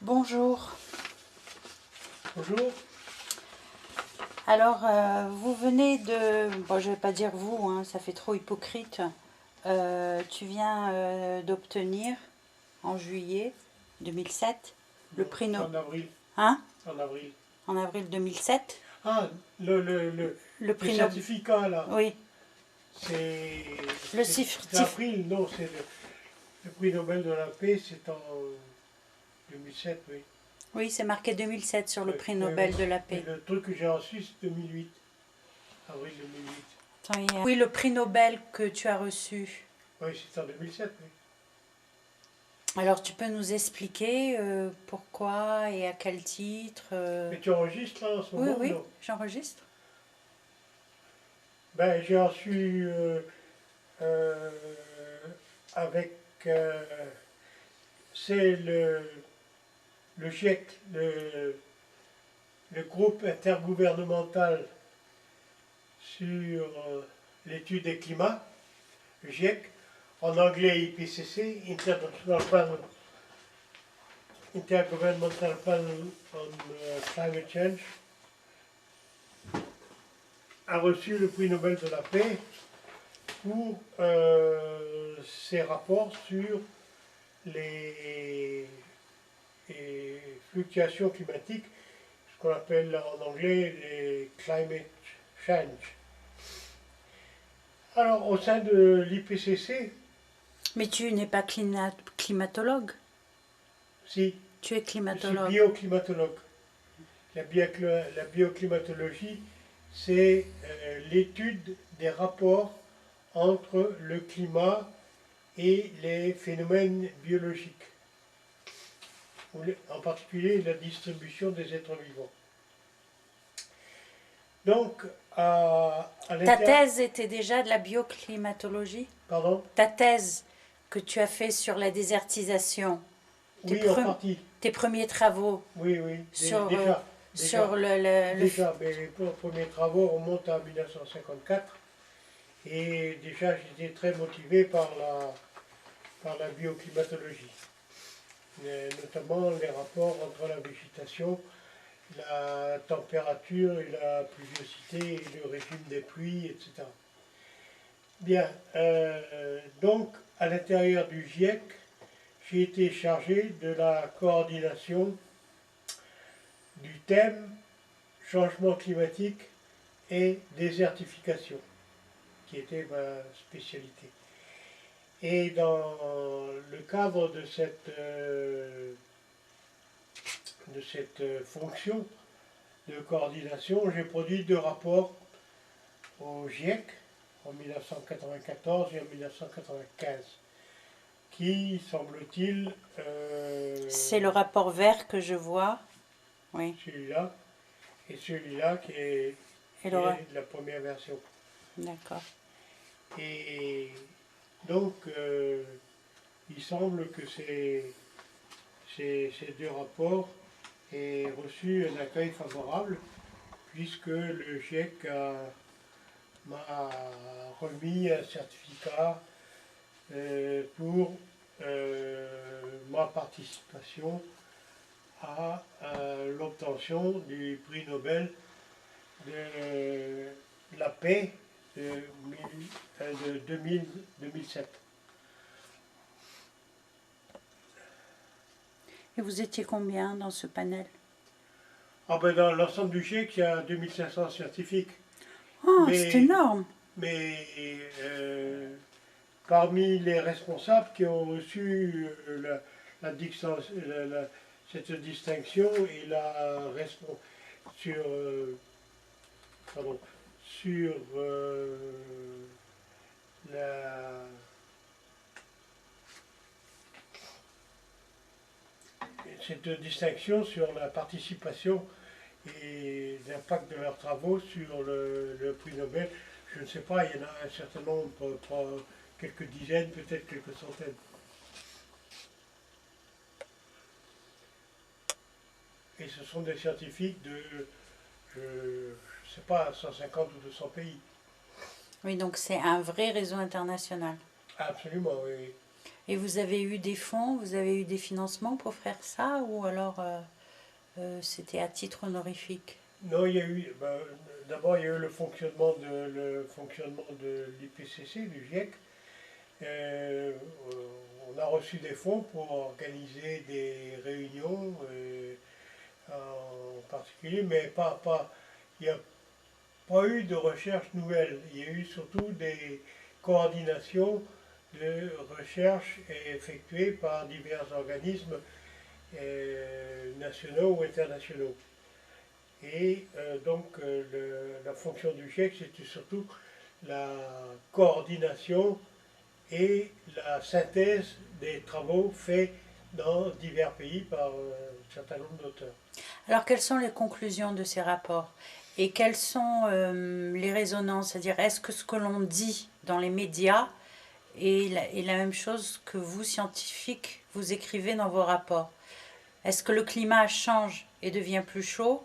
Bonjour. Bonjour. Alors, vous venez de... Bon, je vais pas dire vous, hein, ça fait trop hypocrite. Tu viens d'obtenir, en juillet 2007, le Non, prix c'est Nobel. en avril. Hein? En avril. En avril 2007, Ah, le le prix Nobel. certificat là, Oui, c'est le c'est avril, non, c'est le prix Nobel de la paix, c'est en 2007, oui. oui, c'est marqué 2007 sur le Oui, prix oui, Nobel oui. de la Mais paix. le truc que j'ai reçu, c'est 2008, avril 2008. Attends, oui, le prix Nobel que tu as reçu. Oui, c'est en 2007, oui. Alors, tu peux nous expliquer pourquoi et à quel titre Mais tu enregistres là en ce Oui, moment, oui, non? j'enregistre. Ben, j'ai reçu euh, avec, c'est le GIEC, le groupe intergouvernemental sur l'étude des climats, le GIEC, en anglais IPCC, Intergovernmental Panel on Climate Change, a reçu le prix Nobel de la paix pour ses rapports sur les fluctuations climatiques, ce qu'on appelle en anglais les climate change. Alors, au sein de l'IPCC, Mais tu n'es pas climatologue, si, tu es je suis climatologue. bioclimatologue. La bioclimatologie, c'est l'étude des rapports entre le climat et les phénomènes biologiques, en particulier la distribution des êtres vivants. Donc, à Ta l'intérieur... thèse était déjà de la bioclimatologie? Pardon? Ta thèse que tu as fait sur la désertisation, tes, Oui, en partie. tes premiers travaux Oui, oui, sur, déjà, le mais les premiers travaux remontent à 1954 et déjà j'étais très motivé par la bioclimatologie, notamment les rapports entre la végétation, la température et la pluviosité et le régime des pluies, etc. Bien, donc à l'intérieur du GIEC, j'ai été chargé de la coordination du thème changement climatique et désertification, qui était ma spécialité. Et dans le cadre de cette fonction de coordination, j'ai produit 2 rapports au GIEC en 1994 et en 1995, qui, semble-t-il, c'est le rapport vert que je vois. Oui. celui-là, et celui-là qui est la première version. D'accord. Et donc, il semble que ces 2 rapports aient reçu un accueil favorable, puisque le GIEC m'a remis un certificat pour ma participation à l'obtention du prix Nobel de la paix de 2007. Et vous étiez combien dans ce panel? Ah ben dans l'ensemble du GIEC, il y a 2500 scientifiques. Oh, c'est énorme! Mais parmi les responsables qui ont reçu cette distinction et sur, pardon, sur la, cette distinction sur la participation et l'impact de leurs travaux sur le prix Nobel, je ne sais pas, il y en a un certain nombre, pas quelques dizaines, peut-être quelques centaines. Et ce sont des scientifiques de, je ne sais pas, 150 ou 200 pays. Oui, donc c'est un vrai réseau international. Absolument, oui. Et vous avez eu des fonds, vous avez eu des financements pour faire ça, ou alors c'était à titre honorifique? Non, il y a eu, d'abord il y a eu le fonctionnement de l'IPCC, du GIEC. Euh, on a reçu des fonds pour organiser des réunions en particulier, mais il n'y a pas eu de recherche nouvelle. Il y a eu surtout des coordinations de recherche effectuées par divers organismes nationaux ou internationaux. Et la fonction du GIEC, c'était surtout la coordination et la synthèse des travaux faits dans divers pays par un certain nombre d'auteurs. Alors, quelles sont les conclusions de ces rapports? Et quelles sont les résonances? C'est-à-dire, est-ce que ce que l'on dit dans les médias est la même chose que vous, scientifiques, vous écrivez dans vos rapports? Est-ce que le climat change et devient plus chaud?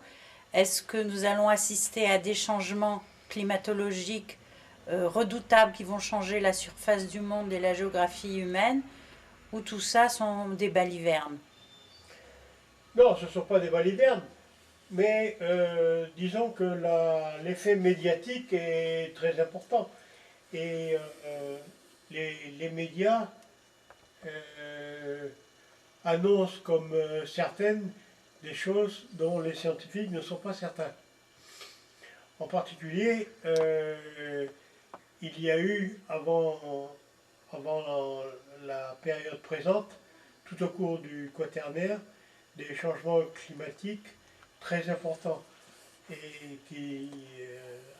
Est-ce que nous allons assister à des changements climatologiques redoutables qui vont changer la surface du monde et la géographie humaine? Ou tout ça sont des balivernes? Non, ce ne sont pas des balivernes, mais disons que l'effet médiatique est très important. Et les médias annoncent comme certaines des choses dont les scientifiques ne sont pas certains. En particulier, il y a eu, avant la période présente, tout au cours du Quaternaire, des changements climatiques très importants, et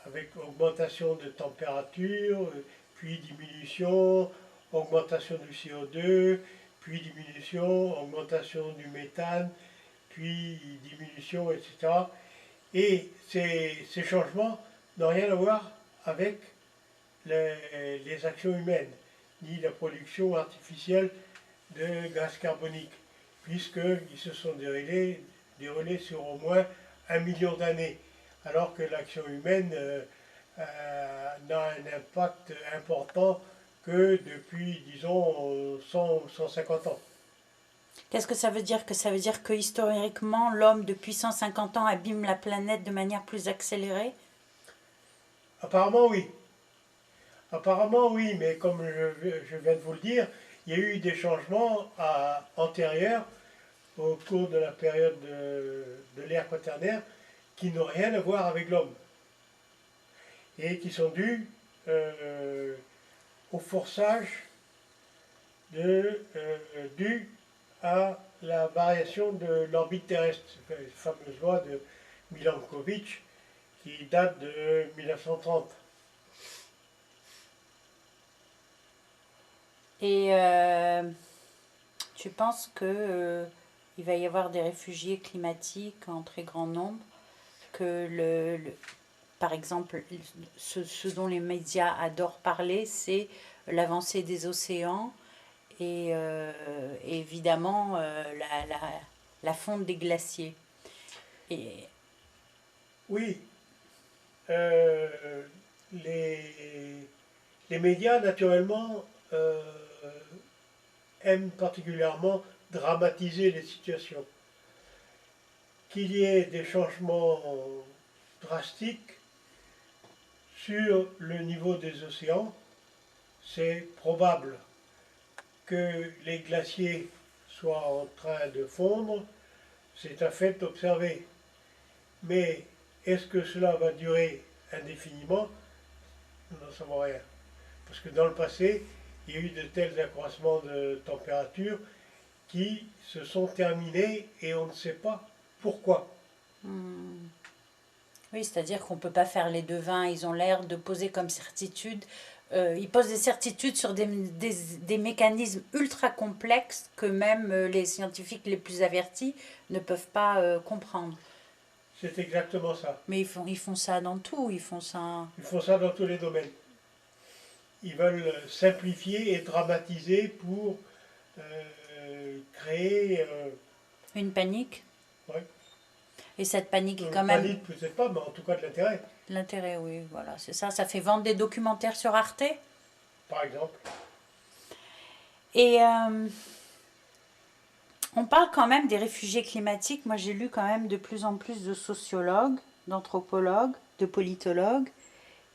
avec augmentation de température, puis diminution, augmentation du CO2, puis diminution, augmentation du méthane, puis diminution, etc. Et ces changements n'ont rien à voir avec les actions humaines, ni la production artificielle de gaz carbonique, puisqu'ils se sont déroulés sur au moins 1 million d'années, alors que l'action humaine n'a un impact important que depuis, disons, 100 150 ans. Qu'est-ce que ça veut dire? Que ça veut dire que historiquement, l'homme, depuis 150 ans, abîme la planète de manière plus accélérée? Apparemment, oui. Apparemment, oui, mais comme je viens de vous le dire, il y a eu des changements antérieurs au cours de la période de l'ère quaternaire qui n'ont rien à voir avec l'homme et qui sont dus au forçage dû à la variation de l'orbite terrestre, la fameuse loi de Milankovitch qui date de 1930. Et tu penses que il va y avoir des réfugiés climatiques en très grand nombre, que par exemple, ce dont les médias adorent parler, c'est l'avancée des océans et évidemment la fonte des glaciers. Et Oui, euh, les médias, naturellement, aiment particulièrement dramatiser les situations. Qu'il y ait des changements drastiques sur le niveau des océans, c'est probable. Que les glaciers soient en train de fondre, c'est un fait observé. Mais est-ce que cela va durer indéfiniment? Nous n'en savons rien. Parce que dans le passé, il y a eu de tels accroissements de température qui se sont terminés et on ne sait pas pourquoi. oui, c'est-à-dire qu'on ne peut pas faire les devins. Ils ont l'air de poser comme certitude. Ils posent des certitudes sur des mécanismes ultra complexes que même les scientifiques les plus avertis ne peuvent pas comprendre. C'est exactement ça. Mais ils font ça dans tout. Ils font ça. Ils font ça dans tous les domaines. Ils veulent simplifier et dramatiser pour créer... Une panique. Ouais. Et cette panique est quand même. Panique, peut-être pas, mais en tout cas de l'intérêt. L'intérêt, oui, voilà, c'est ça. Ça fait vendre des documentaires sur Arte. Par exemple. Et on parle quand même des réfugiés climatiques. Moi, j'ai lu quand même de plus en plus de sociologues, d'anthropologues, de politologues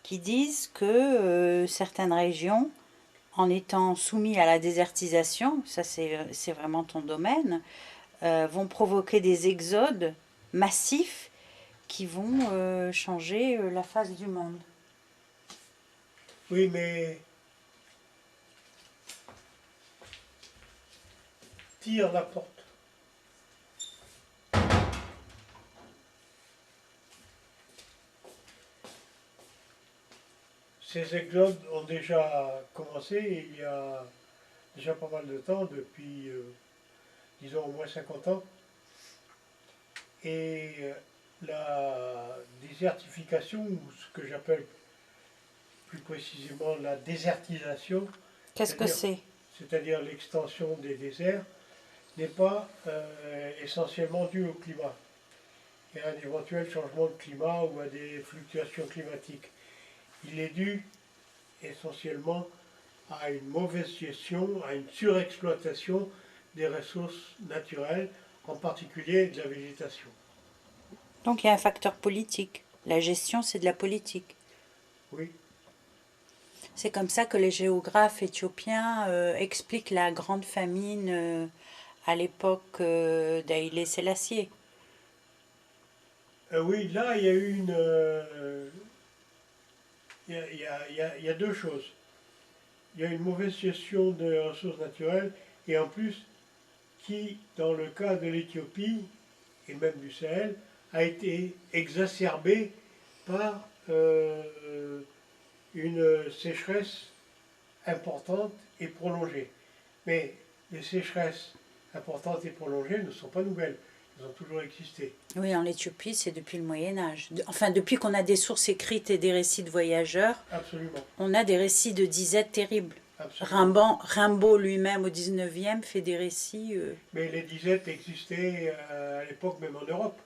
qui disent que certaines régions, en étant soumises à la désertisation, ça c'est vraiment ton domaine, vont provoquer des exodes massifs qui vont changer la face du monde. Oui, mais tire la porte. Ces exodes ont déjà commencé il y a déjà pas mal de temps, depuis, disons, au moins 50 ans. Et la désertification, ou ce que j'appelle plus précisément la désertisation, Qu'est-ce que c'est-à-dire c'est? c'est-à-dire l'extension des déserts, n'est pas essentiellement due au climat et à un éventuel changement de climat ou à des fluctuations climatiques. Il est dû essentiellement à une mauvaise gestion, à une surexploitation des ressources naturelles, en particulier de la végétation. Donc il y a un facteur politique. La gestion, c'est de la politique. Oui, C'est comme ça que les géographes éthiopiens expliquent la grande famine à l'époque d'Haïlé Sélassié. oui, là, il y a eu une. Il y a deux choses. Il y a une mauvaise gestion des ressources naturelles et en plus, qui, dans le cas de l'Éthiopie et même du Sahel, a été exacerbée par une sécheresse importante et prolongée. Mais les sécheresses importantes et prolongées ne sont pas nouvelles, elles ont toujours existé. Oui, en Éthiopie, c'est depuis le Moyen Âge. Enfin, depuis qu'on a des sources écrites et des récits de voyageurs, Absolument, on a des récits de disettes terribles. absolument. Rimbaud lui-même au 19e fait des récits. Mais les disettes existaient à l'époque même en Europe.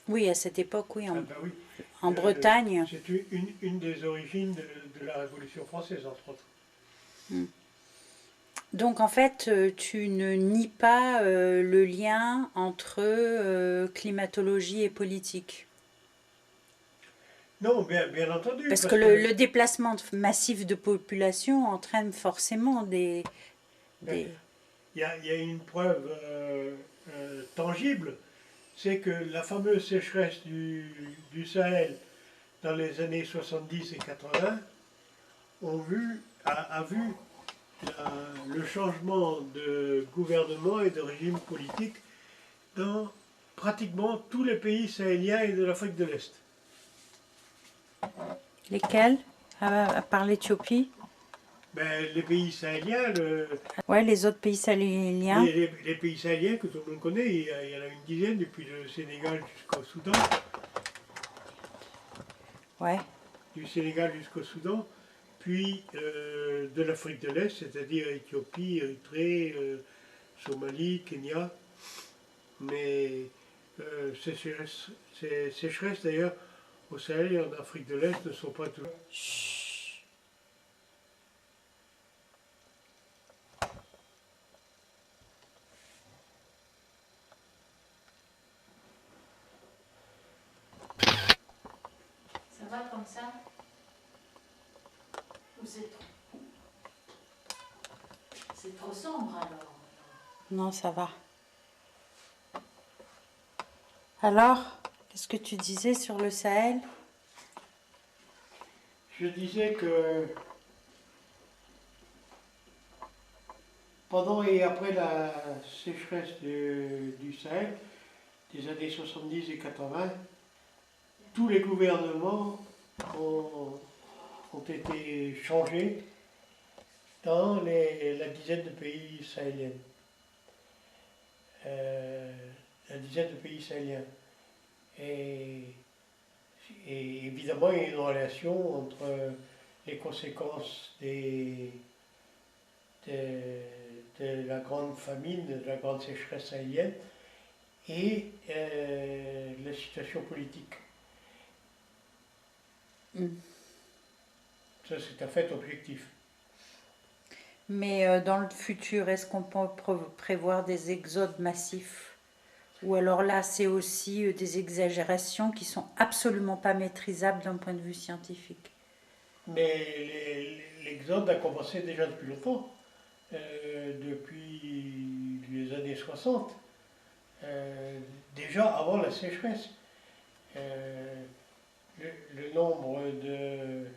Oui, à cette époque, oui, Ah ben oui, en Bretagne. c'est une des origines de la Révolution française, entre autres. Donc en fait, tu ne nies pas le lien entre climatologie et politique. Non, bien entendu, Parce que parce que le déplacement massif de population entraîne forcément ben, des... il y a une preuve tangible, c'est que la fameuse sécheresse du Sahel dans les années 70 et 80 a vu le changement de gouvernement et de régime politique dans pratiquement tous les pays sahéliens et de l'Afrique de l'Est. Lesquels? À part l'Éthiopie? Ben, les pays sahéliens, Ouais, les autres pays sahéliens. les pays sahéliens que tout le monde connaît, il y en a une dizaine, depuis le Sénégal jusqu'au Soudan, Ouais. du Sénégal jusqu'au Soudan, puis de l'Afrique de l'Est, c'est-à-dire Éthiopie, Érythrée, Somalie, Kenya. Mais ces sécheresses d'ailleurs au Sahel et en Afrique de l'Est ne sont pas toujours. Chut. Ça va comme ça? Ou c'est trop sombre alors? Non, ça va. Alors, qu'est-ce que tu disais sur le Sahel? Je disais que pendant et après la sécheresse du Sahel, des années 70 et 80, tous les gouvernements ont été changés dans la dizaine de pays sahéliens. La dizaine de pays sahéliens. Et, et évidemment, il y a une relation entre les conséquences de la grande famine, de la grande sécheresse sahélienne et la situation politique. Mm. Ça, c'est un fait objectif. Mais dans le futur, est-ce qu'on peut prévoir des exodes massifs? Ou alors là, c'est aussi des exagérations qui sont absolument pas maîtrisables d'un point de vue scientifique. Mais l'exode a commencé déjà depuis longtemps, depuis les années 60, déjà avant la sécheresse. Euh, le nombre de-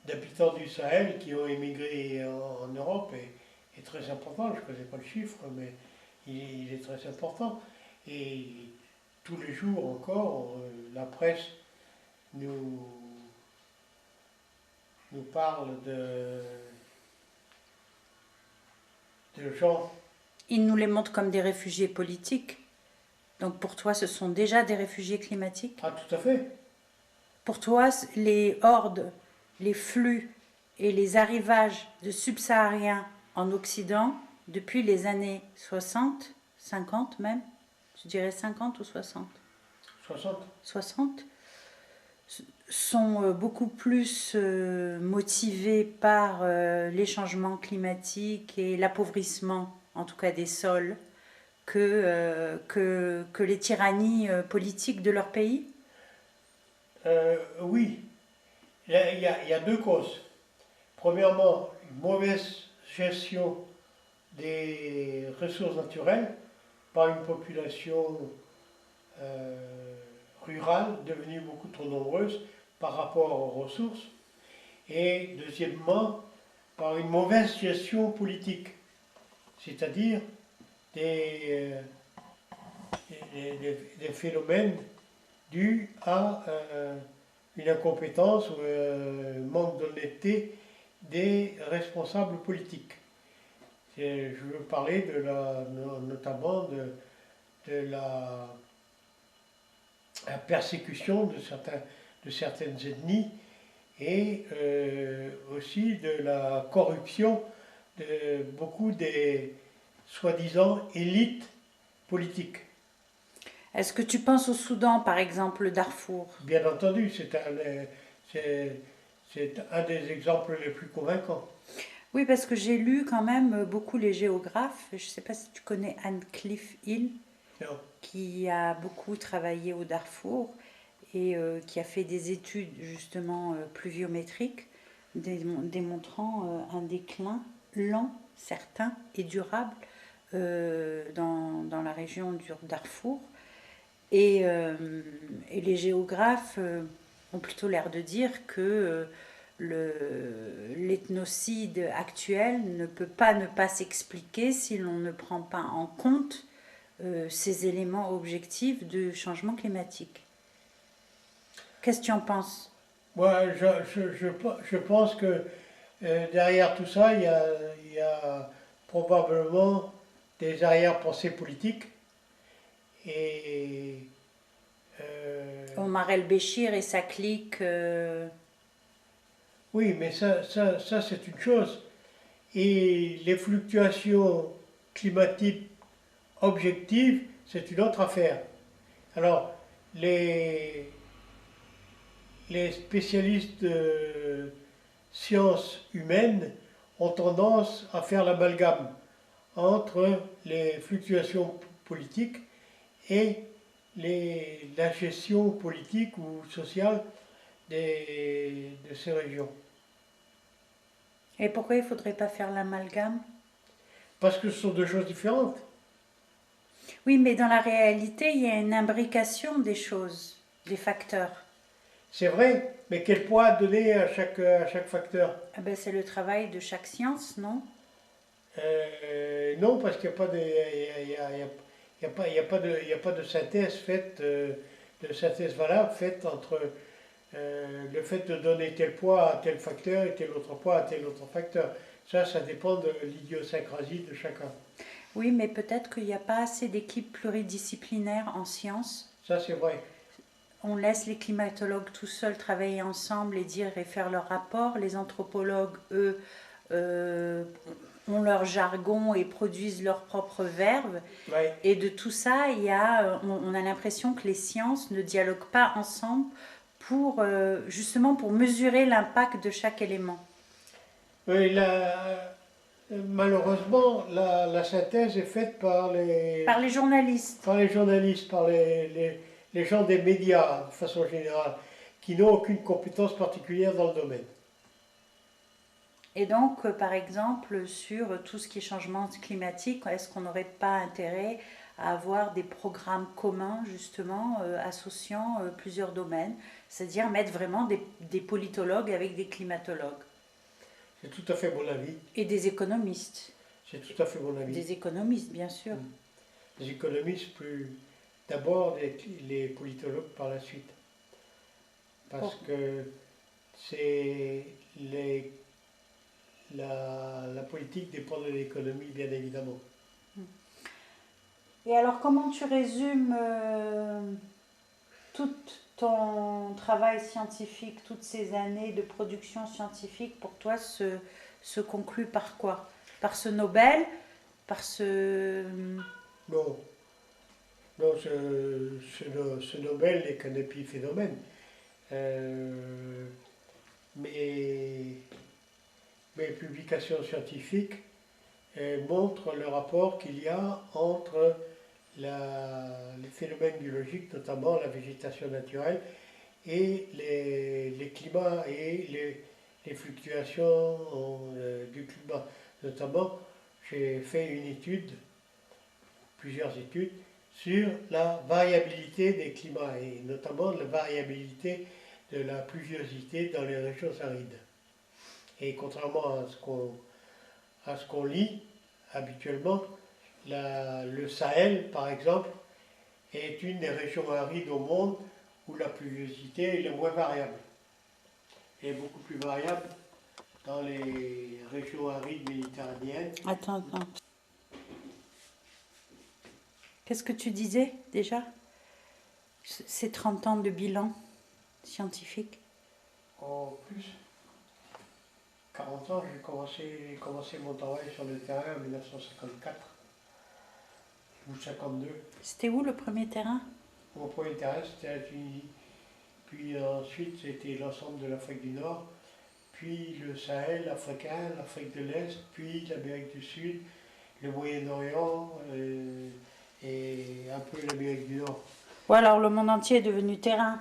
d'habitants du Sahel qui ont émigré en Europe est très important. Je ne connais pas le chiffre, mais il est très important. Et tous les jours encore, la presse nous, nous parle de gens. Ils nous les montrent comme des réfugiés politiques. Donc pour toi, ce sont déjà des réfugiés climatiques? Ah, tout à fait. Pour toi, les hordes, les flux et les arrivages de subsahariens en Occident depuis les années 60, 50 même, je dirais 50 ou 60, 60. 60, sont beaucoup plus motivés par les changements climatiques et l'appauvrissement, en tout cas des sols, que les tyrannies politiques de leur pays? Oui, il y a deux causes. Premièrement, une mauvaise gestion des ressources naturelles par une population rurale devenue beaucoup trop nombreuse par rapport aux ressources. Et deuxièmement, par une mauvaise gestion politique, c'est-à-dire des, des phénomènes dus à une incompétence ou un manque d'honnêteté des responsables politiques. Je veux parler notamment de la persécution de certaines ethnies et aussi de la corruption de beaucoup des soi-disant élites politiques. Est-ce que tu penses au Soudan, par exemple, le Darfour? Bien entendu, c'est un des exemples les plus convaincants. Oui, parce que j'ai lu quand même beaucoup les géographes. Je ne sais pas si tu connais Anne Cliff Hill, Non. qui a beaucoup travaillé au Darfour et qui a fait des études justement pluviométriques démontrant un déclin lent, certain et durable dans la région du Darfour. Et les géographes ont plutôt l'air de dire que l'ethnocide actuel ne peut pas ne pas s'expliquer si l'on ne prend pas en compte ces éléments objectifs de changement climatique. Qu'est-ce que tu en penses? Moi, je pense que derrière tout ça, il y a probablement des arrière-pensées politiques. Et Omar El-Béchir et sa clique. oui, mais ça c'est une chose. Et les fluctuations climatiques objectives, c'est une autre affaire. Alors, les spécialistes de sciences humaines ont tendance à faire l'amalgame entre les fluctuations politiques et la gestion politique ou sociale de ces régions. Et pourquoi il ne faudrait pas faire l'amalgame? Parce que ce sont deux choses différentes. Oui, mais dans la réalité, il y a une imbrication des choses, des facteurs. C'est vrai, mais quel poids donner à chaque facteur? Ah ben, c'est le travail de chaque science, non? Non, parce qu'il n'y a pas de, il y a pas, il y a pas de, il y a pas de synthèse faite, de synthèse valable faite entre le fait de donner tel poids à tel facteur et tel autre poids à tel autre facteur. Ça dépend de l'idiosyncrasie de chacun. Oui, mais peut-être qu'il n'y a pas assez d'équipes pluridisciplinaires en sciences. Ça, c'est vrai. On laisse les climatologues tout seuls travailler ensemble et dire et faire leur rapport. Les anthropologues, eux, ont leur jargon et produisent leurs propres verbes. Ouais. Et de tout ça, on a l'impression que les sciences ne dialoguent pas ensemble pour justement pour mesurer l'impact de chaque élément. Oui, malheureusement, la synthèse est faite par Par les journalistes. par les journalistes, par les gens des médias, de façon générale, qui n'ont aucune compétence particulière dans le domaine. Et donc, par exemple, sur tout ce qui est changement climatique, est-ce qu'on n'aurait pas intérêt à avoir des programmes communs, justement, associant plusieurs domaines, c'est-à-dire mettre vraiment des politologues avec des climatologues C'est tout à fait mon avis. et des économistes. C'est tout à fait mon avis. Des économistes, bien sûr. Les économistes, plus d'abord les politologues par la suite. Parce que c'est la politique dépend de l'économie, bien évidemment. Et alors, comment tu résumes tout ton travail scientifique, toutes ces années de production scientifique, pour toi, se conclut par quoi? Par ce Nobel? Par ce... Non, non, ce Nobel n'est qu'un épiphénomène. Mes publications scientifiques montrent le rapport qu'il y a entre les phénomènes biologiques, notamment la végétation naturelle, et les climats et les fluctuations du climat. Notamment, j'ai fait plusieurs études, sur la variabilité des climats, et notamment la variabilité de la pluviosité dans les régions arides. Et contrairement à ce qu'on lit habituellement, le Sahel, par exemple, est une des régions arides au monde où la pluviosité est la moins variable. Elle est beaucoup plus variable dans les régions arides méditerranéennes. Attends. Qu'est-ce que tu disais déjà? Ces 30 ans de bilan scientifique? En plus, 40 ans, j'ai commencé mon travail sur le terrain en 1954 ou 52. C'était où le premier terrain? Mon premier terrain, c'était la Tunisie. Puis ensuite, c'était l'ensemble de l'Afrique du Nord, puis le Sahel africain, l'Afrique de l'Est, puis l'Amérique du Sud, le Moyen-Orient et un peu l'Amérique du Nord. Ou alors le monde entier est devenu terrain?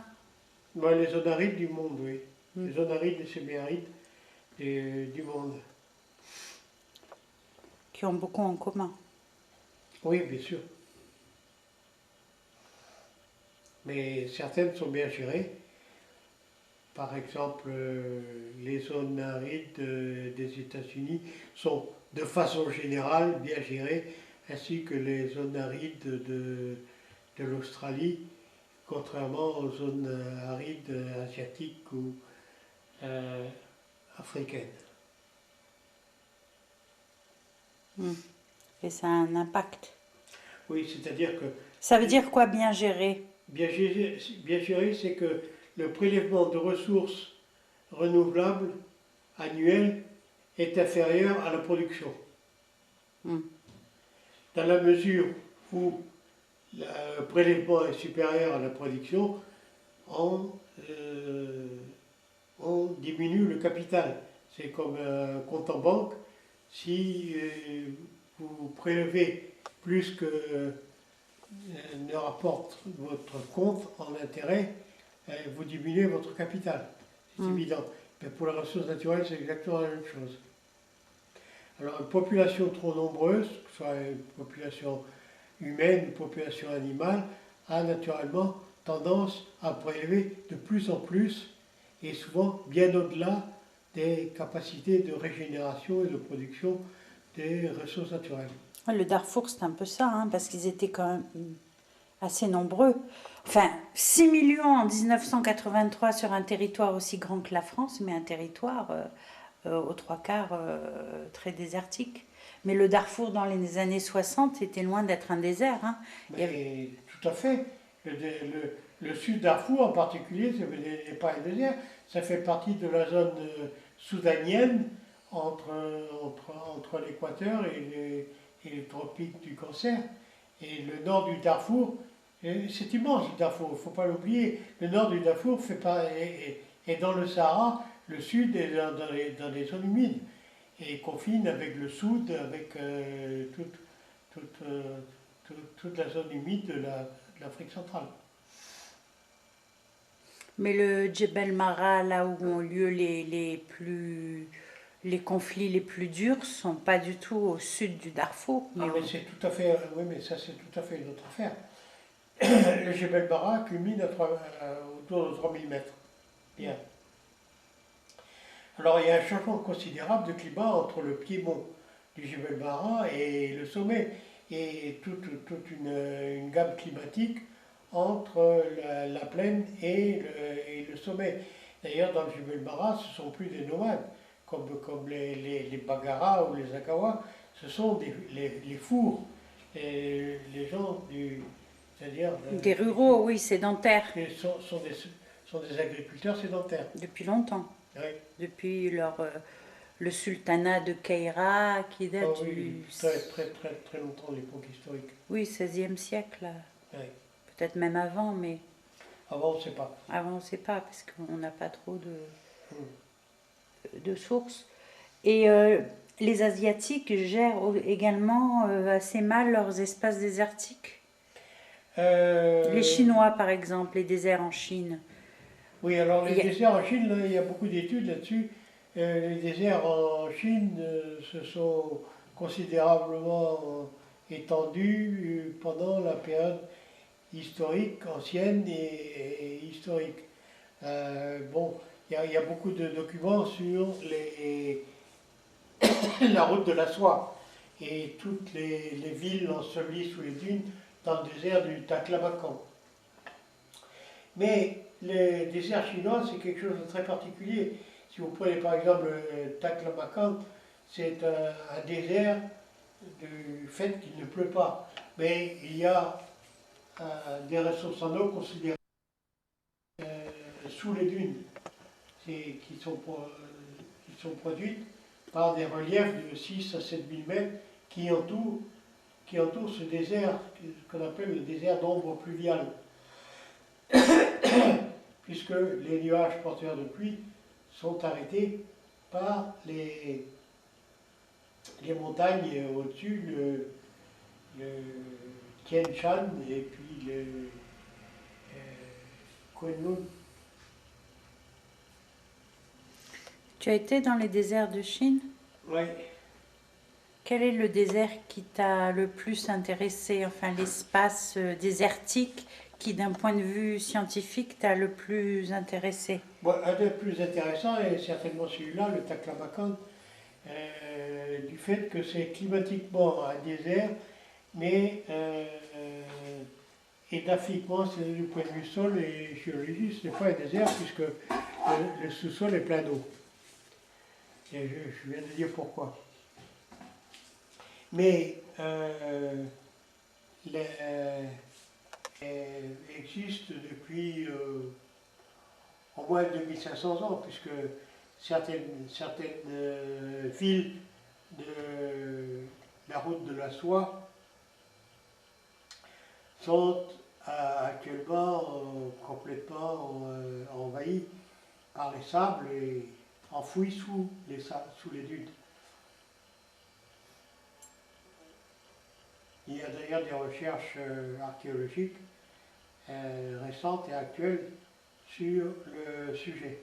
Les zones arides du monde, oui. Les zones arides et semi-arides du monde. Qui ont beaucoup en commun. Oui, bien sûr. Mais certaines sont bien gérées. Par exemple, les zones arides des États-Unis sont de façon générale bien gérées, ainsi que les zones arides de l'Australie, contrairement aux zones arides asiatiques ou africaines. Et ça a un impact. Oui, c'est-à-dire que... Ça veut dire quoi, bien géré? Bien géré, c'est que le prélèvement de ressources renouvelables annuelles est inférieur à la production. Dans la mesure où le prélèvement est supérieur à la production, on diminue le capital. C'est comme un compte en banque. Si vous prélevez plus que ne rapporte votre compte en intérêt, vous diminuez votre capital. C'est évident. Mais pour les ressources naturelles, c'est exactement la même chose. Alors, une population trop nombreuse, que ce soit une population humaine, une population animale, a naturellement tendance à prélever de plus en plus et souvent bien au-delà des capacités de régénération et de production des ressources naturelles. Le Darfour, c'est un peu ça, hein, parce qu'ils étaient quand même assez nombreux. Enfin, 6 millions en 1983 sur un territoire aussi grand que la France, mais un territoire aux trois quarts très désertique. Mais le Darfour, dans les années 60, était loin d'être un désert. Hein. Mais tout à fait. Le sud Darfour en particulier, ce n'est pas un désert, ça fait partie de la zone soudanienne entre l'équateur et les tropiques du Cancer. Et le nord du Darfour C'est immense le Darfour, il ne faut pas l'oublier. Le nord du Darfour est dans le Sahara, le sud est dans les zones humides et confine avec le sud, avec toute, euh, toute la zone humide de l'Afrique centrale. Mais le Djebel Mara, là où ont lieu les conflits les plus durs, sont pas du tout au sud du Darfour. Ah, mais c'est tout à fait, oui, mais ça c'est tout à fait une autre affaire. Le Jebel Bara culmine autour de 3000 mètres. Bien. Alors il y a un changement considérable de climat entre le piémont du Jebel Bara et le sommet, et toute une gamme climatique entre la plaine et le sommet. D'ailleurs, dans le Jebel Bara, ce ne sont plus des nomades, comme les Bagara ou les Agawa, ce sont les fours, les gens c'est-à-dire Des ruraux, oui, sédentaires, sont des agriculteurs sédentaires. depuis longtemps. Oui. Depuis le sultanat de Keira, qui date Ah oui, du très longtemps, l'époque historique. oui, 16e siècle, Oui. peut-être même avant, mais Avant, on ne sait pas. avant on ne sait pas, parce qu'on n'a pas trop Hmm. de sources. Et les Asiatiques gèrent également assez mal leurs espaces désertiques. Les Chinois, par exemple, les déserts en Chine. Oui, alors les Il y a- déserts en Chine, là, il y a beaucoup d'études là-dessus. Les déserts en Chine se sont considérablement étendus pendant la période historique, ancienne et historique. Bon, il y a beaucoup de documents sur la route de la soie et toutes les villes ensevelies sous les dunes dans le désert du Taklamakan. Mais le désert chinois, c'est quelque chose de très particulier. Si vous prenez par exemple le Taklamakan, c'est un désert du fait qu'il ne pleut pas. Mais il y a des ressources en eau considérables sous les dunes qui sont produites par des reliefs de 6 à 7 000 mètres qui entourent ce désert qu'on appelle le désert d'ombre pluviale. Puisque les nuages porteurs de pluie sont arrêtés par les montagnes au-dessus, le Tien Shan et puis le Kunlun. Tu as été dans les déserts de Chine? Oui. Quel est le désert qui t'a le plus intéressé, enfin l'espace désertique qui, d'un point de vue scientifique, t'a le plus intéressé? Bon, un des plus intéressants est certainement celui-là, le Taklamakan, du fait que c'est climatiquement un désert, mais édaphiquement, c'est du point de vue sol et géologie, ce n'est pas un désert puisque le sous-sol est plein d'eau. Et je viens de dire pourquoi. Mais existe depuis au moins 2500 ans, puisque certaines villes de la route de la soie sont actuellement complètement envahies par les sables et enfouies sous les dunes. Il y a d'ailleurs des recherches archéologiques récentes et actuelles sur le sujet.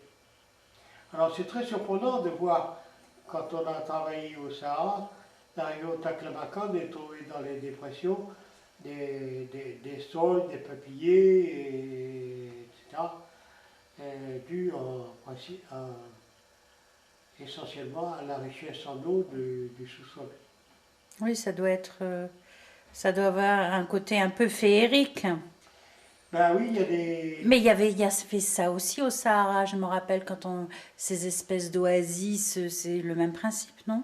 Alors c'est très surprenant de voir, quand on a travaillé au Sahara, d'arriver au Taklamakan et de trouver dans les dépressions des sols, des peupliers, etc., dus essentiellement à la richesse en eau du sous-sol. Oui, ça doit avoir un côté un peu féerique. Ben oui, il y a des... Mais il y a fait ça aussi au Sahara, je me rappelle, ces espèces d'oasis, c'est le même principe, non?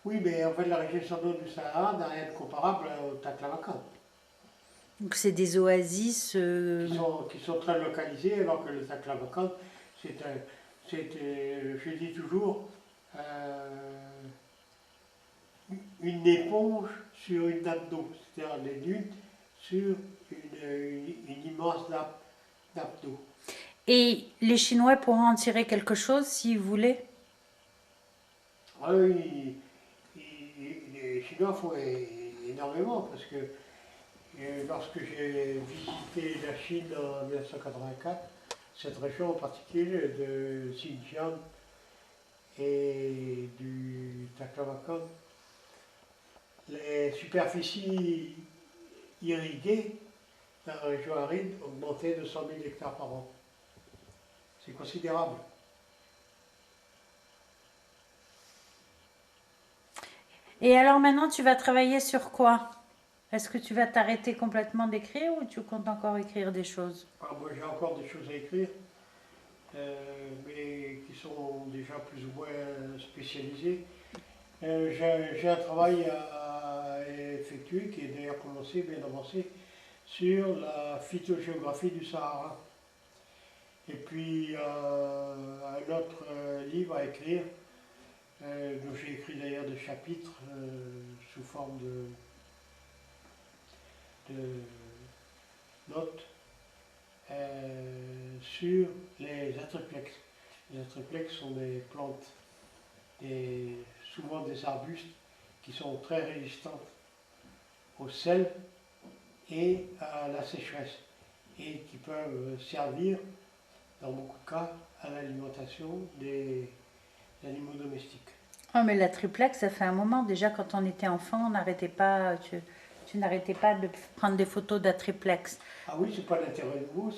Oui, mais en fait, la richesse en eau du Sahara n'a rien de comparable au Taklamakan. Donc c'est des oasis. Qui sont très localisés, alors que le Taklamakan, je dis toujours, une éponge sur une nappe d'eau. C'est-à-dire les dunes sur une immense nappe d'eau. Et les Chinois pourront en tirer quelque chose s'ils voulaient. Ah oui, les Chinois font énormément parce que lorsque j'ai visité la Chine en 1984, cette région en particulier de Xinjiang et du Taklamakan, les superficies irriguées dans la région aride augmentaient de 100 000 hectares par an. C'est considérable. Et alors maintenant, tu vas travailler sur quoi? Est-ce que tu vas t'arrêter complètement d'écrire ou tu comptes encore écrire des choses? Alors moi j'ai encore des choses à écrire, mais qui sont déjà plus ou moins spécialisées. J'ai un travail à effectuer qui est d'ailleurs commencé, bien avancé, sur la phytogéographie du Sahara. Et puis un autre livre à écrire, dont j'ai écrit d'ailleurs des chapitres sous forme de notes sur les atriplex. Les atriplex sont des plantes, souvent des arbustes, qui sont très résistantes au sel et à la sécheresse, et qui peuvent servir, dans beaucoup de cas, à l'alimentation des animaux domestiques. Oh, mais la triplex, ça fait un moment. Déjà, quand on était enfant, on n'arrêtait pas, tu n'arrêtais pas de prendre des photos d'atriplex. Ah oui, c'est pas l'intérêt nouveau,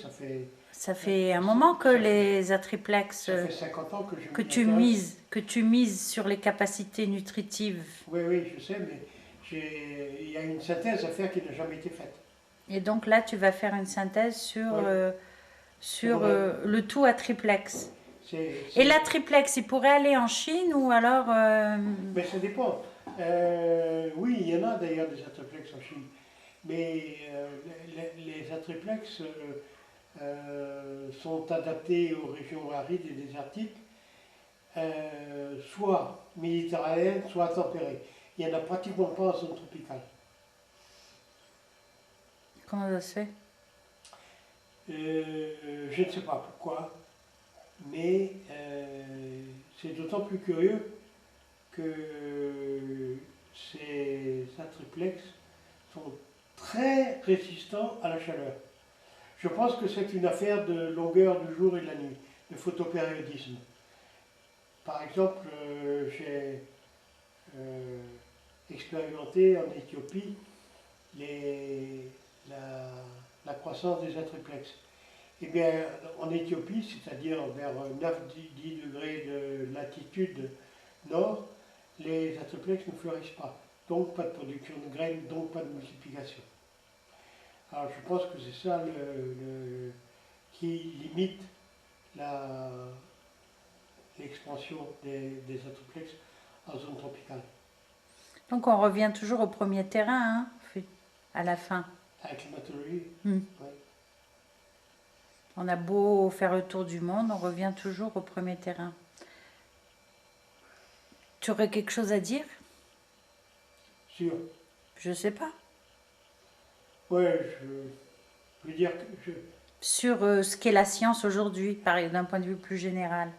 Ça fait un moment que les atriplex, ça fait 50 ans que je que m'y intéresse. que tu mises sur les capacités nutritives. Oui, oui, je sais, mais il y a une synthèse à faire qui n'a jamais été faite. Et donc là, tu vas faire une synthèse sur, Ouais. sur Sur, le tout à triplex. C'est- Et c'est- la triplex, il pourrait aller en Chine ou alors... Mais ça dépend. Oui, il y en a d'ailleurs des atriplex en Chine. Mais les atriplex sont adaptés aux régions arides et désertiques, soit méditerranéennes, soit tempérées. Il n'y en a pratiquement pas en zone tropicale. comment ça se fait? Je ne sais pas pourquoi, mais c'est d'autant plus curieux que ces atriplex sont très résistants à la chaleur. Je pense que c'est une affaire de longueur du jour et de la nuit, de photopériodisme. Par exemple, j'ai expérimenté en Éthiopie la croissance des atriplex. Eh bien, en Éthiopie, c'est-à-dire vers 9-10 degrés de latitude nord, les atriplex ne fleurissent pas. Donc pas de production de graines, donc pas de multiplication. Alors je pense que c'est ça qui limite l'expansion des atriplex en zone tropicale. Donc on revient toujours au premier terrain, hein, à la fin. À la climatologie, Hmm. oui. On a beau faire le tour du monde, on revient toujours au premier terrain. Tu aurais quelque chose à dire? Sûr. Je sais pas. Ouais, je veux dire que Sur ce qu'est la science aujourd'hui, d'un point de vue plus général.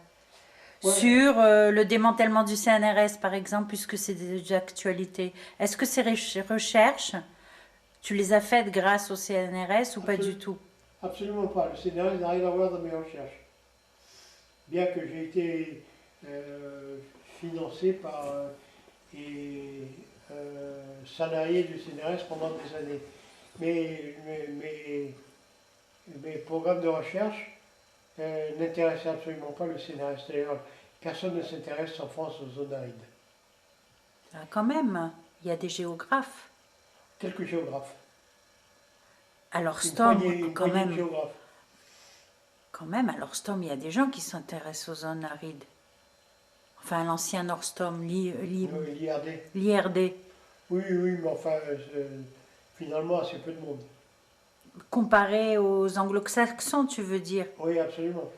Ouais. Sur le démantèlement du CNRS, par exemple, puisque c'est des actualités. Est-ce que ces recherches, tu les as faites grâce au CNRS ou pas du tout? Absolument pas. Le CNRS n'a rien à voir dans mes recherches. Bien que j'ai été financé par et salarié du CNRS pendant des années. Mais mes programmes de recherche n'intéressaient absolument pas le CNRS. D'ailleurs, personne ne s'intéresse en France aux zones arides. Ah, quand même, il y a des géographes. Quelques géographes. Alors Une Stom, poignée quand de même, géographes. alors Stom, il y a des gens qui s'intéressent aux zones arides. Enfin, l'ancien Norstom, L'IRD. l'IRD, Oui, oui, mais enfin, finalement, assez peu de monde. comparé aux anglo-saxons, tu veux dire? Oui, absolument.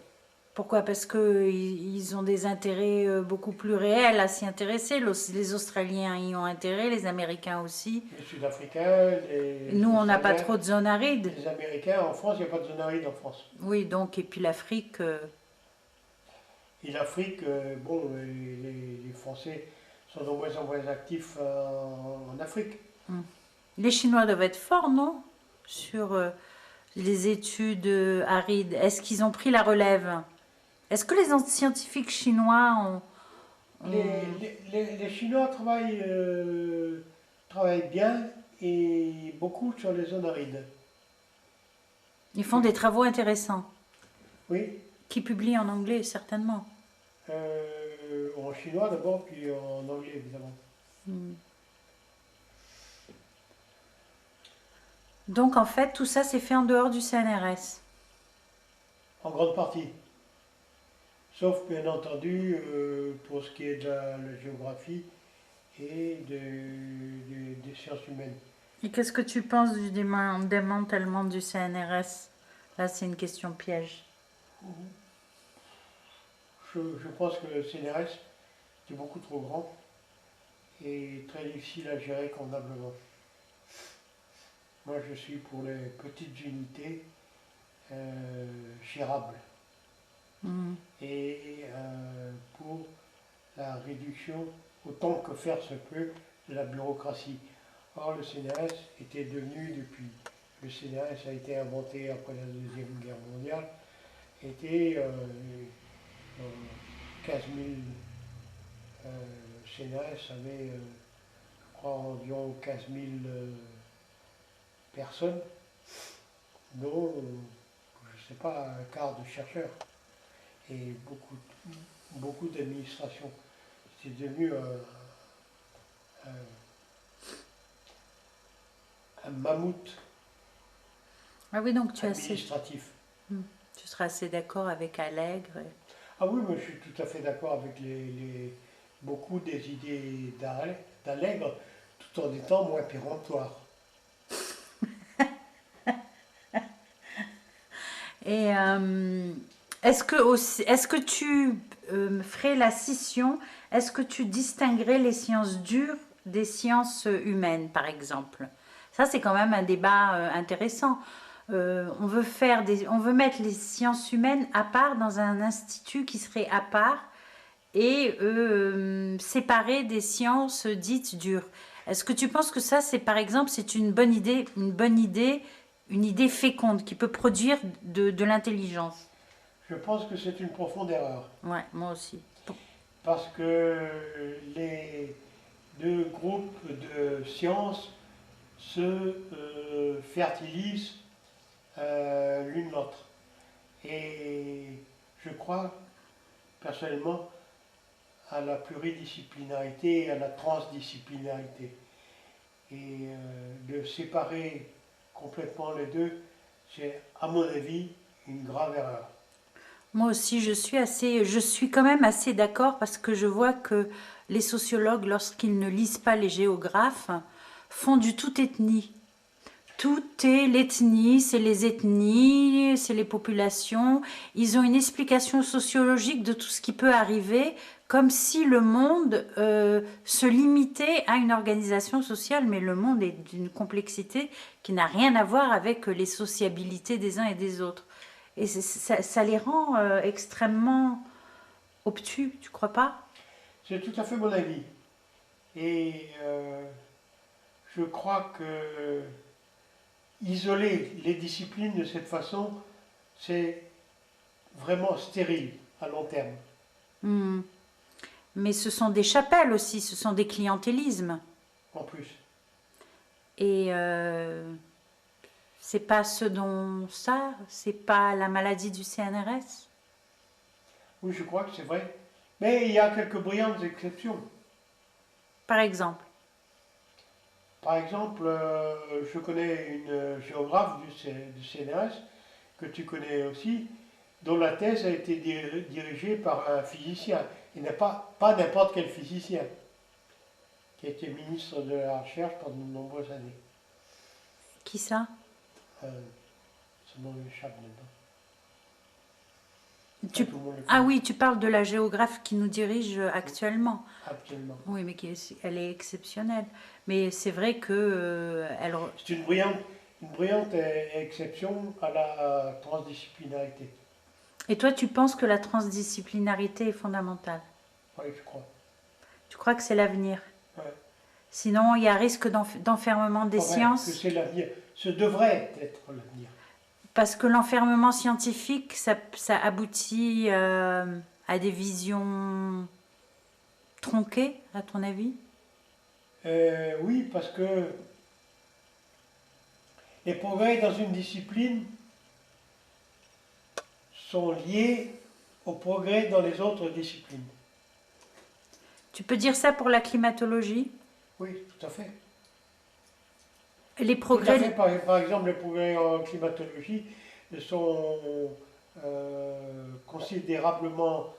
Pourquoi? Parce que ils ont des intérêts beaucoup plus réels à s'y intéresser. Les Australiens y ont intérêt, les Américains aussi. Les Sud-Africains, Nous, les on n'a pas Australiens, trop de zone aride. les Américains. En France, il n'y a pas de zone aride en France. Oui, donc, et puis l'Afrique. Et l'Afrique, bon, les Français sont de moins en moins actifs en Afrique. Les Chinois doivent être forts, non? Sur les études arides. Est-ce qu'ils ont pris la relève? Est-ce que les scientifiques chinois Les Chinois travaillent bien et beaucoup sur les zones arides. ils font des travaux intéressants, Oui, qui publient en anglais, certainement. en chinois d'abord, puis en anglais évidemment. Donc, en fait, tout ça, c'est fait en dehors du CNRS. En grande partie. Sauf bien entendu pour ce qui est de la géographie et des sciences humaines. Et qu'est-ce que tu penses du démantèlement du CNRS? Là, c'est une question piège. Je pense que le CNRS est beaucoup trop grand et très difficile à gérer convenablement. Moi, je suis pour les petites unités gérables et pour la réduction, autant que faire se peut, de la bureaucratie. Or, le CNRS était devenu, depuis le CNRS a été inventé après la Deuxième Guerre mondiale, était 15 000 CNRS avait, je crois, environ 15 000 personnes, dont, je ne sais pas, un quart de chercheurs et beaucoup d'administration. C'est devenu un mammouth Ah oui, donc tu administratif. tu seras assez d'accord avec Allègre. Ah oui, mais je suis tout à fait d'accord avec beaucoup des idées d'Allègre, tout en étant moins péremptoires. Et est-ce que tu ferais la scission? Est-ce que tu distinguerais les sciences dures des sciences humaines, par exemple? Ça, c'est quand même un débat intéressant. On veut mettre les sciences humaines à part dans un institut qui serait à part et séparé des sciences dites dures. Est-ce que tu penses que ça, c'est par exemple, c'est une bonne idée, une idée féconde qui peut produire de l'intelligence? Je pense que c'est une profonde erreur, Ouais, moi aussi. parce que les deux groupes de sciences se fertilisent l'une l'autre. Et je crois personnellement à la pluridisciplinarité et à la transdisciplinarité. Et de séparer complètement les deux, c'est à mon avis une grave erreur. Moi aussi, je suis quand même assez d'accord parce que je vois que les sociologues, lorsqu'ils ne lisent pas les géographes, font du tout ethnie. Tout est l'ethnie, c'est les ethnies, c'est les populations. Ils ont une explication sociologique de tout ce qui peut arriver, comme si le monde se limitait à une organisation sociale, mais le monde est d'une complexité qui n'a rien à voir avec les sociabilités des uns et des autres. Et ça les rend extrêmement obtus, tu crois pas? C'est tout à fait mon avis. Et je crois que isoler les disciplines de cette façon, c'est vraiment stérile à long terme. Hmm. Mais ce sont des chapelles aussi, ce sont des clientélismes. En plus. Et c'est pas ce dont ça, c'est pas la maladie du CNRS. Oui, je crois que c'est vrai. Mais il y a quelques brillantes exceptions. Par exemple. Par exemple, je connais une géographe du CNRS, que tu connais aussi, dont la thèse a été dirigée par un physicien, et pas n'importe quel physicien, qui a été ministre de la Recherche pendant de nombreuses années. Qui ça? Son nom m'échappe maintenant. Tu- Tout le monde le Ah connaît, oui, tu parles de la géographe qui nous dirige actuellement. absolument. Oui, mais elle est exceptionnelle. Mais c'est vrai que elle. C'est une brillante exception à la transdisciplinarité. Et toi, tu penses que la transdisciplinarité est fondamentale? Oui, je crois. Tu crois que c'est l'avenir? Ouais. Sinon, il y a risque d'enfermement des Enfin, que sciences. c'est l'avenir. Ce devrait être l'avenir. Parce que l'enfermement scientifique, ça aboutit à des visions tronquées, à ton avis? Oui, parce que les progrès dans une discipline sont liés aux progrès dans les autres disciplines. Tu peux dire ça pour la climatologie? Oui, tout à fait. Les Tout à fait. progrès. Par exemple, les progrès en climatologie sont considérablement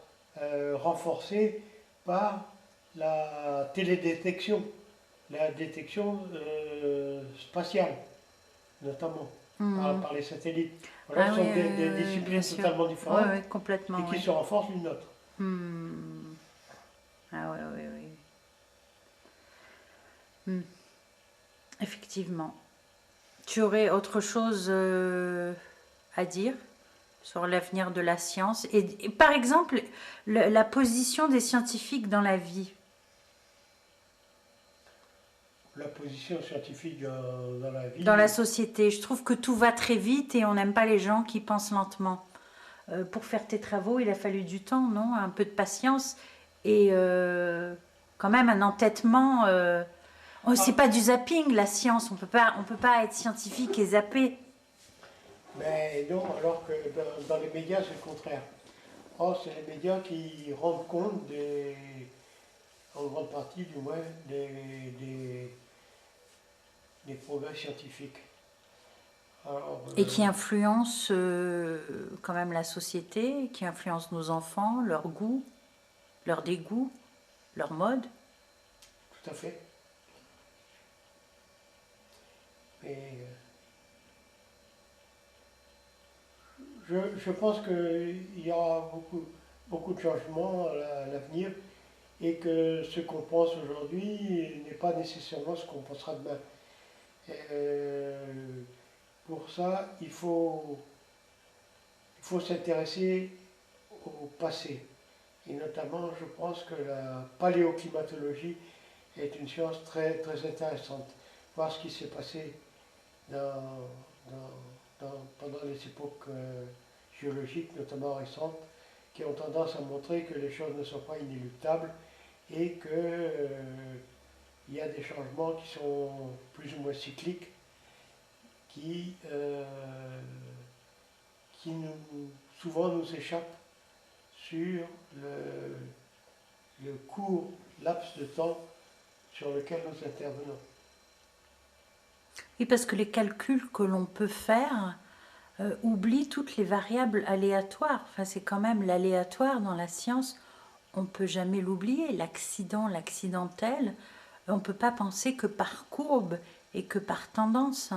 renforcés par la télédétection, la détection spatiale, notamment par les satellites. Voilà, Ah ce oui, sont des bien disciplines sûr. totalement Oui, différentes oui, complètement, et qui oui. se renforcent l'une l'autre. Ah oui, oui, oui. Effectivement. Tu aurais autre chose à dire sur l'avenir de la science et par exemple, la position des scientifiques dans la vie, La position scientifique dans la dans la vie, société. Je trouve que tout va très vite et on n'aime pas les gens qui pensent lentement. Pour faire tes travaux, il a fallu du temps, non? Un peu de patience et quand même un entêtement. Oh, c'est ah, pas du zapping, la science. On peut pas être scientifique et zapper. mais non, alors que dans les médias, c'est le contraire. Or, c'est les médias qui rendent compte en grande partie du moins, des progrès scientifiques. Alors, Et qui influence quand même la société, qui influence nos enfants, leur goût, leur dégoût, leur mode. tout à fait. Mais je pense qu'il y aura beaucoup de changements à l'avenir et que ce qu'on pense aujourd'hui n'est pas nécessairement ce qu'on pensera demain. Euh, pour ça, il faut s'intéresser au passé. Et notamment, je pense que la paléoclimatologie est une science très, très intéressante. Voir ce qui s'est passé dans, pendant les époques géologiques, notamment récentes, qui ont tendance à montrer que les choses ne sont pas inéluctables et qu'il y a des changements qui sont plus ou moins cycliques, qui, souvent nous échappent sur le court laps de temps sur lequel nous intervenons. Oui, parce que les calculs que l'on peut faire oublient toutes les variables aléatoires. Enfin, c'est quand même l'aléatoire dans la science. On ne peut jamais l'oublier. L'accident, l'accidentel, on ne peut pas penser que par courbe et que par tendance.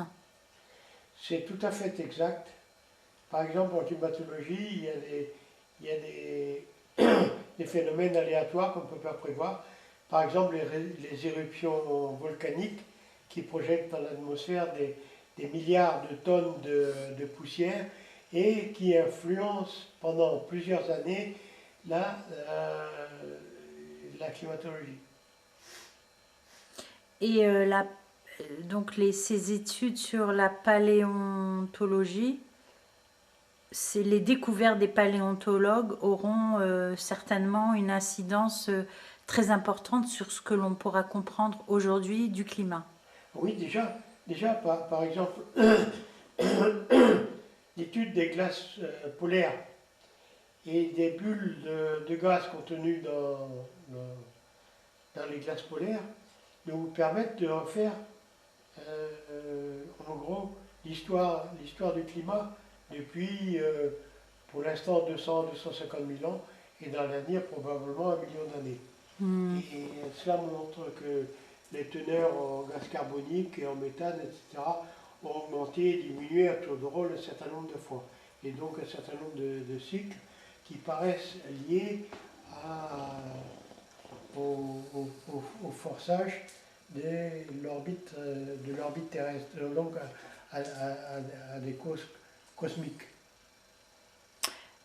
C'est tout à fait exact. Par exemple, en climatologie, il y a des phénomènes aléatoires qu'on ne peut pas prévoir. Par exemple, les éruptions volcaniques qui projettent dans l'atmosphère des milliards de tonnes de poussière et qui influencent pendant plusieurs années la, la climatologie. Et donc ces études sur la paléontologie, c'est les découvertes des paléontologues auront certainement une incidence très importante sur ce que l'on pourra comprendre aujourd'hui du climat. Oui, déjà par exemple, l'étude des glaces polaires et des bulles de gaz contenues dans les glaces polaires nous permettent de refaire en gros l'histoire du climat depuis pour l'instant 200-250 000 ans et dans l'avenir probablement 1 million d'années. Et cela montre que les teneurs en gaz carbonique et en méthane, etc., ont augmenté et diminué à tour de rôle un certain nombre de fois. Et donc un certain nombre de cycles qui paraissent liées au forçage de l'orbite terrestre, donc à des causes cosmiques.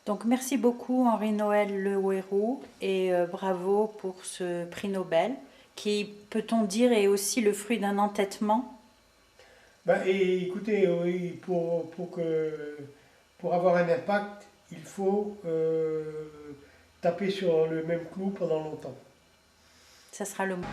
Donc merci beaucoup Henri-Noël Le Houerou et bravo pour ce prix Nobel qui, peut-on dire, est aussi le fruit d'un entêtement. Et écoutez, oui, pour avoir un impact, il faut taper sur le même clou pendant longtemps. Ça sera le mot.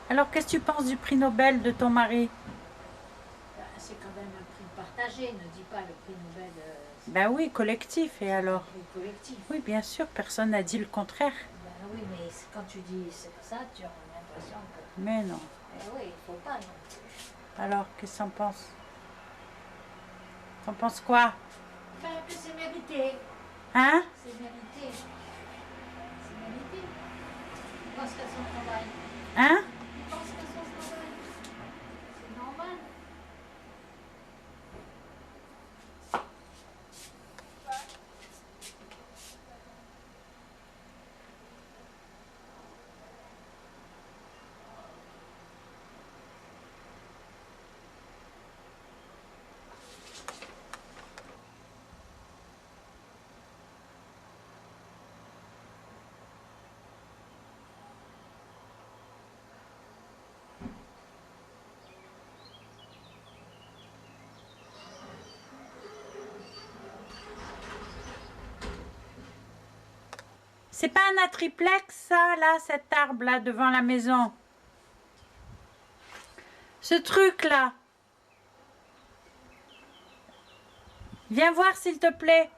Alors, qu'est-ce que tu penses du prix Nobel de ton mari? C'est quand même un prix partagé, ne dis pas le prix Nobel. Ben oui, collectif, et alors? Un prix collectif. Oui, bien sûr, personne n'a dit le contraire. Ben oui, mais quand tu dis ça, tu as l'impression que. Mais non. Eh oui, il ne faut pas non plus. Alors, qu'est-ce que t'en penses? T'en penses quoi? Ben, que c'est mérité. Hein? C'est mérité. C'est mérité. Il pense qu'à son travail. Hein? Il pense qu'à son travail. C'est normal. C'est pas un atriplex, ça, là, cet arbre-là, devant la maison? Ce truc-là. Viens voir, s'il te plaît.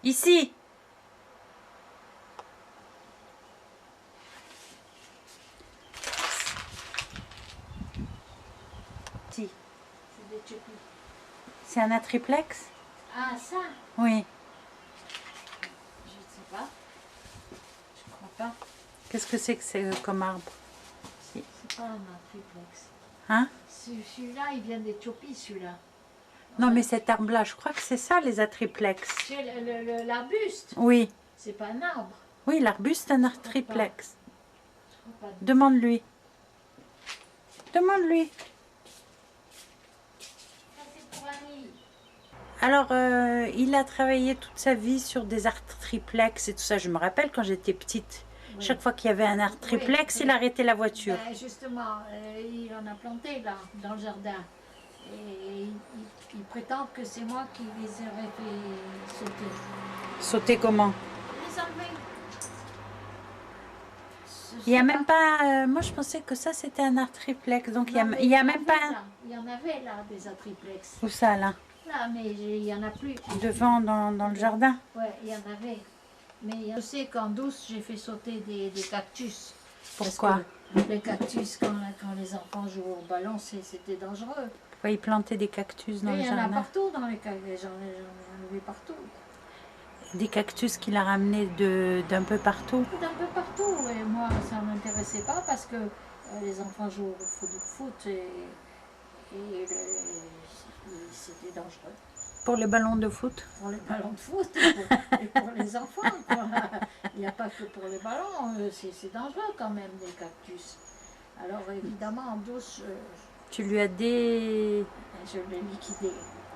Ici. Si. C'est des tchupis. C'est un atriplex? Ah, ça? Oui. Je ne sais pas. Je crois pas. Qu'est-ce que c'est comme arbre? C'est pas un triplex. Hein? Celui-là, il vient d'Éthiopie, celui-là. Non, mais cet arbre-là, je crois que c'est ça, les atriplex. C'est l'arbuste. Oui. C'est pas un arbre. Oui, l'arbuste, c'est un atriplex. Je crois pas. Demande-lui. Demande-lui. Ça, c'est pour Annie. Alors, il a travaillé toute sa vie sur des atriplex et tout ça. Je me rappelle quand j'étais petite. Oui. Chaque fois qu'il y avait un atriplex, Oui. il arrêtait la voiture. Ben, justement, il en a planté là, dans le jardin. Et il prétend que c'est moi qui les aurais fait sauter. Sauter comment? Les enlever. Il n'y a même pas... moi, je pensais que ça, c'était un atriplex. Donc, il y a même pas... Il y en avait là, des atriplex. Où ça, là? Là, mais il n'y en a plus. Devant, dans le jardin? Ouais, il y en avait. Mais je sais qu'en douce, j'ai fait sauter des cactus. Pourquoi? Parce que les cactus, quand les enfants jouent au ballon, c'était dangereux. Pourquoi il plantait des cactus dans Et le il y en a jardin? partout dans les cactus. J'en ai enlevé partout. Des cactus qu'il a ramenés d'un peu partout? D'un peu partout. Et moi, ça ne m'intéressait pas parce que les enfants jouent au foot et c'était dangereux. Pour les ballons de foot? Pour les ballons de foot et pour les enfants. Quoi. Il n'y a pas que pour les ballons, c'est dangereux quand même, les cactus. Alors évidemment, en douce, Tu lui as dit... je l'ai liquidé.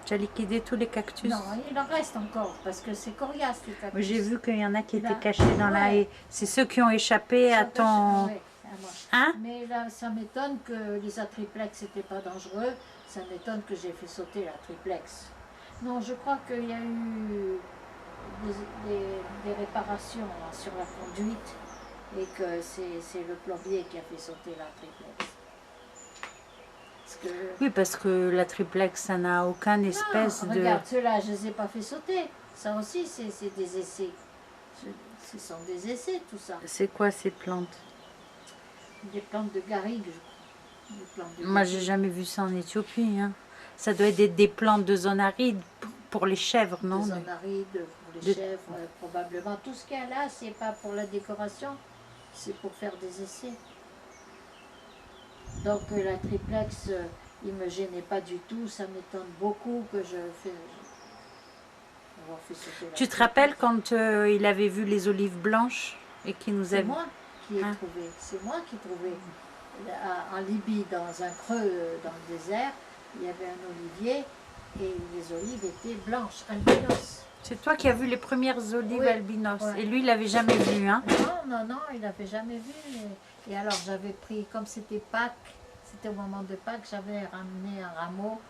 Tu as liquidé tous les cactus? Non, il en reste encore, parce que c'est coriace les cactus. J'ai vu qu'il y en a qui Là, étaient cachés dans la ouais. haie. C'est ceux qui ont échappé à ton... Ouais, à moi. Hein? Mais là, ça m'étonne que les atriplex n'étaient pas dangereux. Ça m'étonne que j'ai fait sauter la triplex. Non, je crois qu'il y a eu des réparations là, sur la conduite et que c'est le plombier qui a fait sauter la triplex. Parce que, Oui, parce que la triplex, ça n'a aucune espèce non, de... regarde, ceux-là, je ne les ai pas fait sauter. Ça aussi, c'est des essais. Ce sont des essais, tout ça. C'est quoi ces plantes? Des plantes de garrigue, je crois. les plantes du Moi, Gobi. j'ai jamais vu ça en Éthiopie. Hein. Ça doit être des plantes de zone aride pour les chèvres, non? Des zones arides pour les chèvres, probablement. Tout ce qu'il y a là, c'est pas pour la décoration, c'est pour faire des essais. Donc la triplex, il me gênait pas du tout. Ça m'étonne beaucoup que je fais. On fait sauter la Tu te triplex. rappelles quand il avait vu les olives blanches et qu'il nous C'est avait... moi qui ai Hein? trouvé. C'est moi qui ai trouvé. En Libye, dans un creux dans le désert, il y avait un olivier et les olives étaient blanches, albinos. C'est toi qui as vu les premières olives Oui. albinos. Ouais. Et lui, il l'avait jamais vu. Hein? Non, il n'avait jamais vu. Et alors j'avais pris, comme c'était Pâques, c'était au moment de Pâques, j'avais ramené un rameau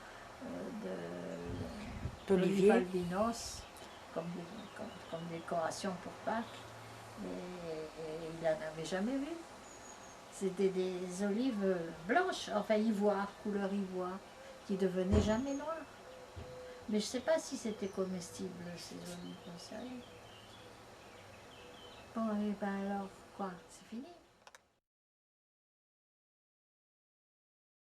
D'olivier. d'olives albinos comme décoration pour Pâques. Et il n'en avait jamais vu. C'était des olives blanches, enfin ivoire, couleur ivoire, qui devenaient jamais noires. Mais je ne sais pas si c'était comestible, ces olives, j'en sais rien. Bon, et ben alors, quoi, c'est fini?